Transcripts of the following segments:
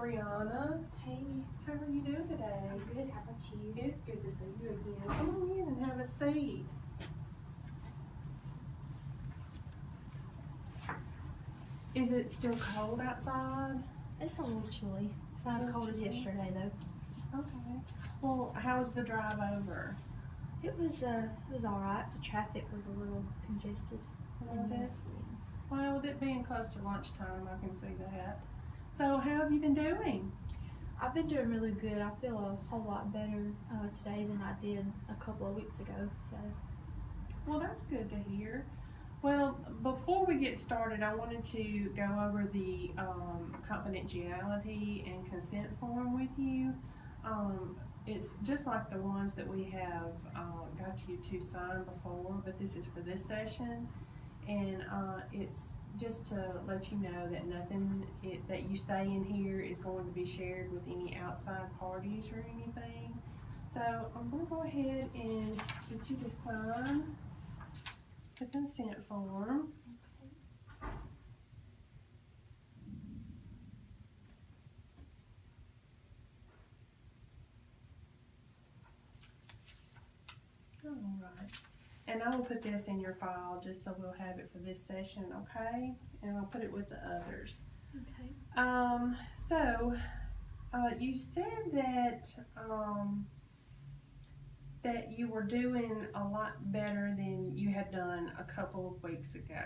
Brianna. Hey, How are you doing today? I'm good. How about you? It's good to see you again. Come on in and have a seat. Is it still cold outside? It's a little chilly. It's not as cold as yesterday though. Okay. Well, how was the drive over? It was all right. The traffic was a little congested. Was it? Well, with it being close to lunchtime, I can see that. So, how have you been doing? I've been doing really good. I feel a whole lot better today than I did a couple of weeks ago. So, Well, that's good to hear. Well, before we get started, I wanted to go over the confidentiality and consent form with you. It's just like the ones that we have got you to sign before, but this is for this session. And it's just to let you know that nothing that you say in here is going to be shared with any outside parties or anything. So I'm going to go ahead and get you to sign the consent form. All right. And I will put this in your file just so we'll have it for this session, okay? And I'll put it with the others. okay. So you said that that you were doing a lot better than you had done a couple of weeks ago.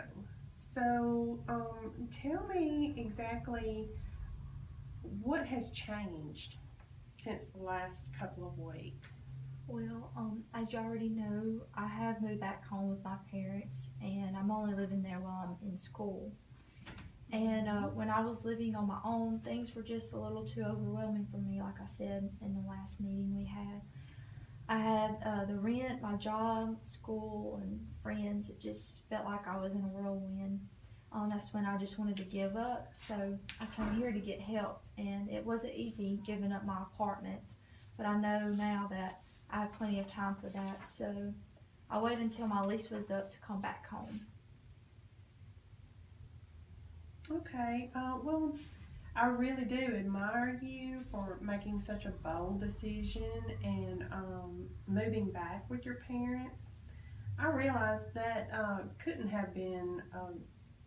So tell me exactly what has changed since the last couple of weeks. Well, as you already know, I have moved back home with my parents, and I'm only living there while I'm in school. And when I was living on my own, things were just a little too overwhelming for me, like I said in the last meeting we had. I had the rent, my job, school, and friends. It just felt like I was in a whirlwind. That's when I just wanted to give up. So I came here to get help, and it wasn't easy giving up my apartment. But I know now that I have plenty of time for that. So I waited until my lease was up to come back home. Okay, well, I really do admire you for making such a bold decision and moving back with your parents. I realized that couldn't have been an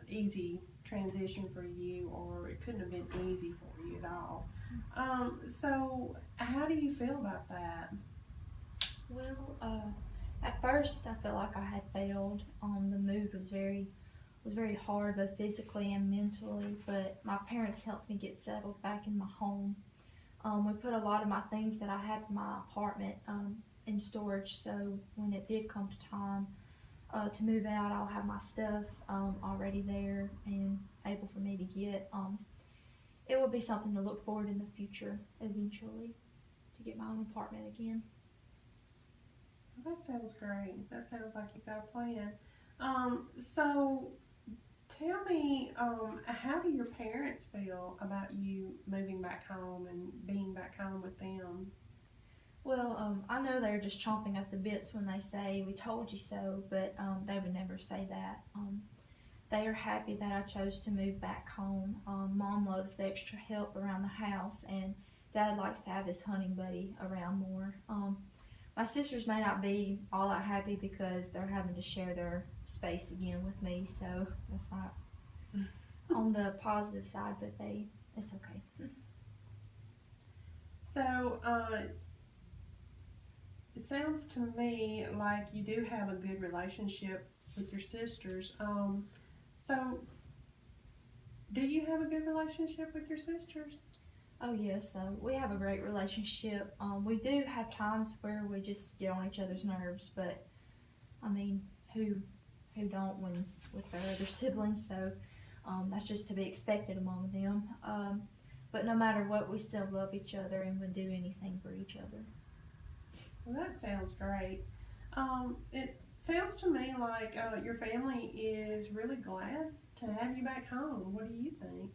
easy transition for you, or it couldn't have been easy for you at all. So, how do you feel about that? Well, at first I felt like I had failed. The move was very hard, both physically and mentally. But my parents helped me get settled back in my home. We put a lot of my things that I had in my apartment in storage, so when it did come to time to move out, I'll have my stuff already there and able for me to get. It will be something to look forward in the future eventually to get my own apartment again. That sounds great. That sounds like you've got a plan. So tell me, how do your parents feel about you moving back home and being back home with them? Well, I know they're just chomping at the bits when they say, "We told you so," but they would never say that. They are happy that I chose to move back home. Mom loves the extra help around the house, and Dad likes to have his hunting buddy around more. My sisters may not be all that happy because they're having to share their space again with me, so that's not on the positive side, but it's okay. So, it sounds to me like you do have a good relationship with your sisters. So, do you have a good relationship with your sisters? Oh yes, we have a great relationship. We do have times where we just get on each other's nerves, but I mean, who don't when with their other siblings? So that's just to be expected among them. But no matter what, we still love each other and would do anything for each other. Well, that sounds great. It sounds to me like your family is really glad to have you back home. What do you think?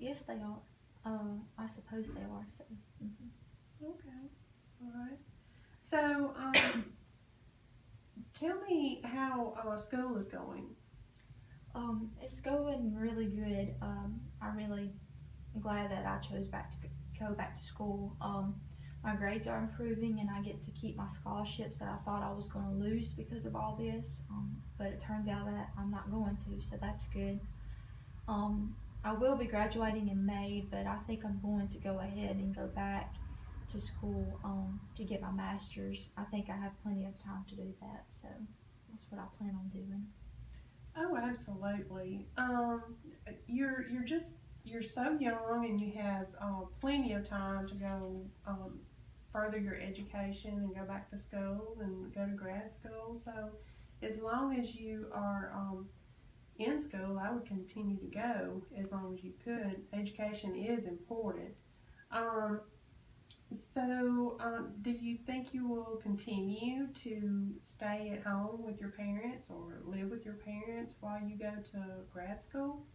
Yes, they are. I suppose they are. So. Okay, all right. So, tell me how school is going. It's going really good. I really glad that I chose go back to school. My grades are improving, and I get to keep my scholarships that I thought I was going to lose because of all this. But it turns out that I'm not going to, so that's good. Um, I will be graduating in May, but I think I'm going to go ahead and go back to school to get my master's. I think I have plenty of time to do that, so that's what I plan on doing. Oh, absolutely. You're so young, and you have plenty of time to go further your education and go back to school and go to grad school. So, as long as you are in school, I would continue to go as long as you could. Education is important. Um, do you think you will continue to stay at home with your parents or live with your parents while you go to grad school?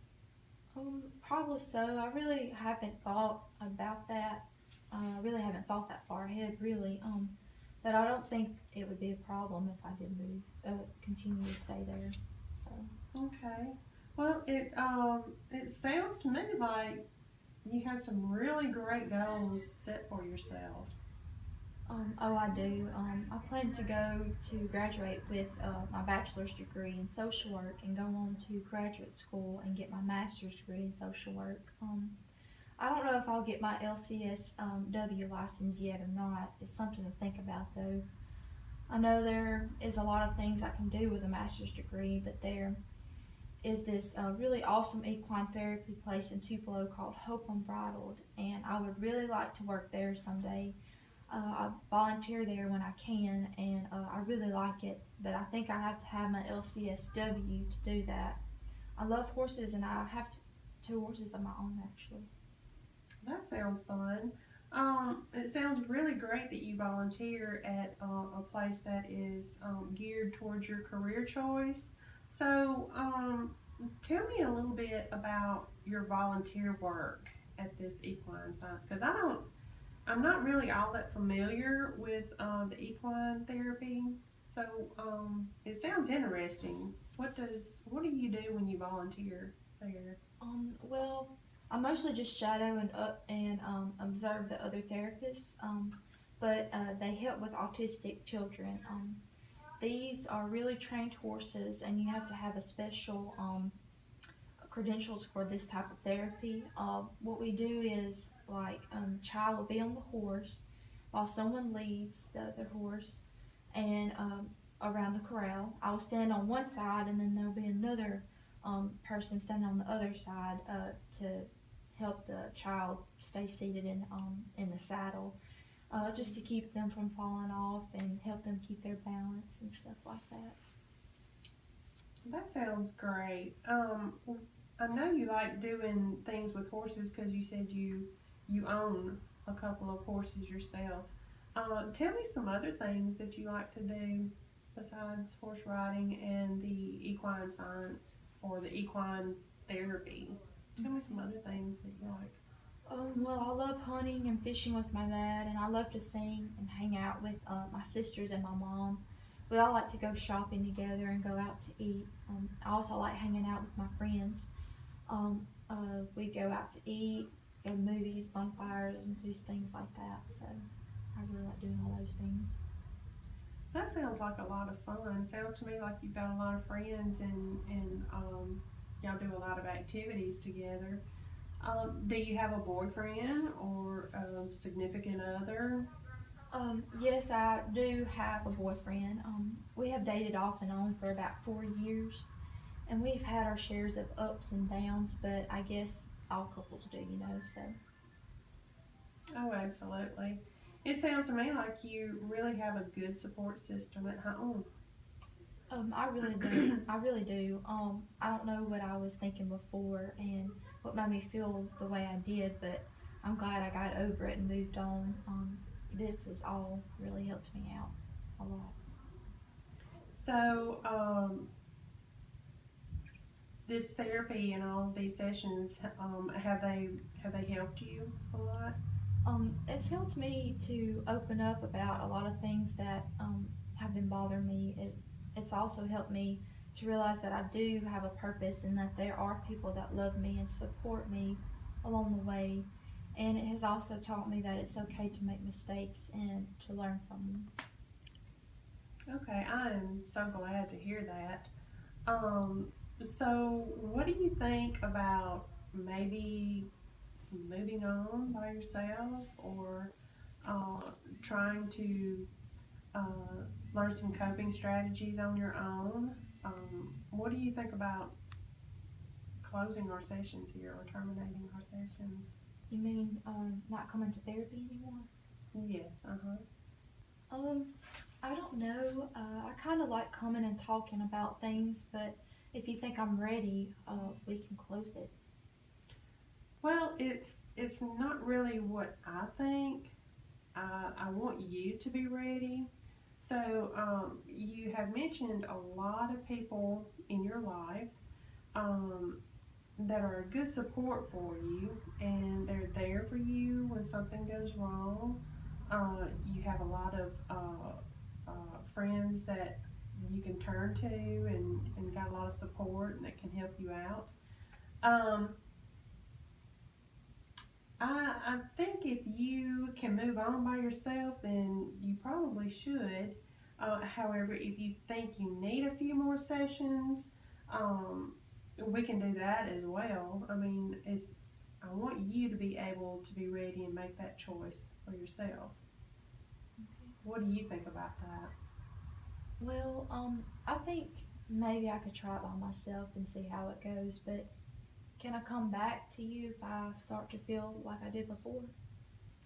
Probably so. I really haven't thought about that. I really haven't thought that far ahead, really. But I don't think it would be a problem if I did move, continue to stay there. So. Okay. Well, it sounds to me like you have some really great goals set for yourself. Oh, I do. I plan to go to graduate with my bachelor's degree in social work and go on to graduate school and get my master's degree in social work. I don't know if I'll get my LCSW license yet or not. It's something to think about though. I know there is a lot of things I can do with a master's degree, but there is this really awesome equine therapy place in Tupelo called Hope Unbridled, and I would really like to work there someday. I volunteer there when I can, and I really like it, but I think I have to have my LCSW to do that. I love horses, and I have two horses of my own actually. That sounds fun. It sounds really great that you volunteer at a place that is geared towards your career choice. So, tell me a little bit about your volunteer work at this equine science, because I'm not really all that familiar with the equine therapy. So, it sounds interesting. What do you do when you volunteer there? Well, I mostly just shadow and observe the other therapists, but they help with autistic children. These are really trained horses, and you have to have a special credentials for this type of therapy. What we do is like child will be on the horse while someone leads the other horse, and around the corral. I will stand on one side, and then there'll be another person standing on the other side to help the child stay seated in the saddle, just to keep them from falling off and help them keep their balance and stuff like that. That sounds great. I know you like doing things with horses because you said you own a couple of horses yourself. Tell me some other things that you like to do besides horse riding and the equine science or the equine therapy. Tell me some other things that you like. Well, I love hunting and fishing with my dad, and I love to sing and hang out with my sisters and my mom. We all like to go shopping together and go out to eat. I also like hanging out with my friends. We go out to eat, go to movies, bonfires, and do things like that. So I really like doing all those things. That sounds like a lot of fun. Sounds to me like you've got a lot of friends and y'all do a lot of activities together. Do you have a boyfriend or a significant other? Yes, I do have a boyfriend. We have dated off and on for about 4 years, and we've had our shares of ups and downs, but I guess all couples do, you know, so. Oh, absolutely. It sounds to me like you really have a good support system at home. I really do. I really do. I don't know what I was thinking before and what made me feel the way I did, but I'm glad I got over it and moved on. This has all really helped me out a lot. So, this therapy and all these sessions, have they helped you a lot? It's helped me to open up about a lot of things that have been bothering me. It's also helped me to realize that I do have a purpose and that there are people that love me and support me along the way. And it has also taught me that it's okay to make mistakes and to learn from them. Okay, I am so glad to hear that. So what do you think about maybe moving on by yourself, or uh, trying to uh, learn some coping strategies on your own? What do you think about closing our sessions here or terminating our sessions? You mean not coming to therapy anymore? Yes, uh-huh. Um, I don't know. I kind of like coming and talking about things, but if you think I'm ready, we can close it. Well, it's not really what I think. I want you to be ready. So you have mentioned a lot of people in your life um, that are a good support for you, and they're there for you when something goes wrong. You have a lot of friends that you can turn to, and got a lot of support and that can help you out. Um, I think if you can move on by yourself, then you probably should. However, if you think you need a few more sessions, um, we can do that as well. I mean, I want you to be able to be ready and make that choice for yourself. Okay. What do you think about that? Well, I think maybe I could try it by myself and see how it goes, but can I come back to you if I start to feel like I did before?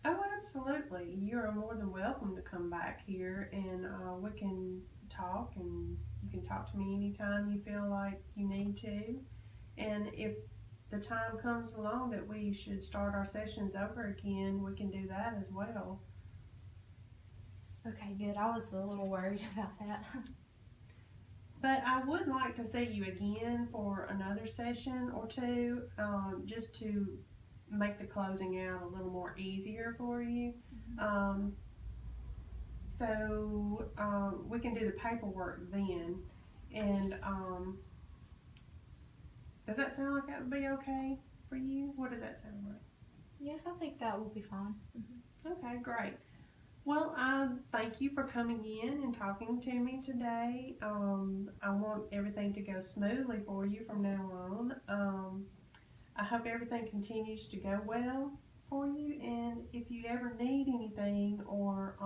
Oh, absolutely. You're more than welcome to come back here, and we can talk, and you can talk to me anytime you feel like you need to. And if the time comes along that we should start our sessions over again, we can do that as well. Okay, good. I was a little worried about that. But I would like to see you again for another session or two, just to make the closing out a little more easier for you. Um, so we can do the paperwork then. And does that sound like that would be okay for you? What does that sound like? Yes, I think that will be fine. Okay, great. Well, I thank you for coming in and talking to me today. I want everything to go smoothly for you from now on. I hope everything continues to go well for you. And if you ever need anything, or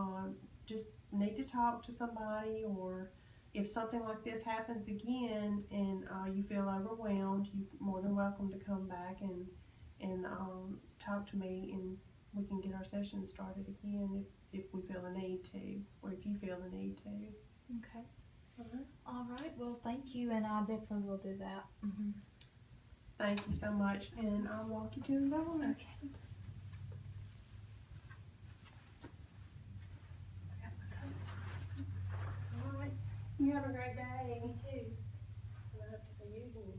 just need to talk to somebody, or if something like this happens again and you feel overwhelmed, you're more than welcome to come back and talk to me, and we can get our session started again if we feel the need to, or if you feel the need to. Okay. Uh-huh. All right. Well, thank you, and I definitely will do that. Thank you so much, and I'll walk you to the door. Okay. All right. You have a great day. You too. I hope to see you again.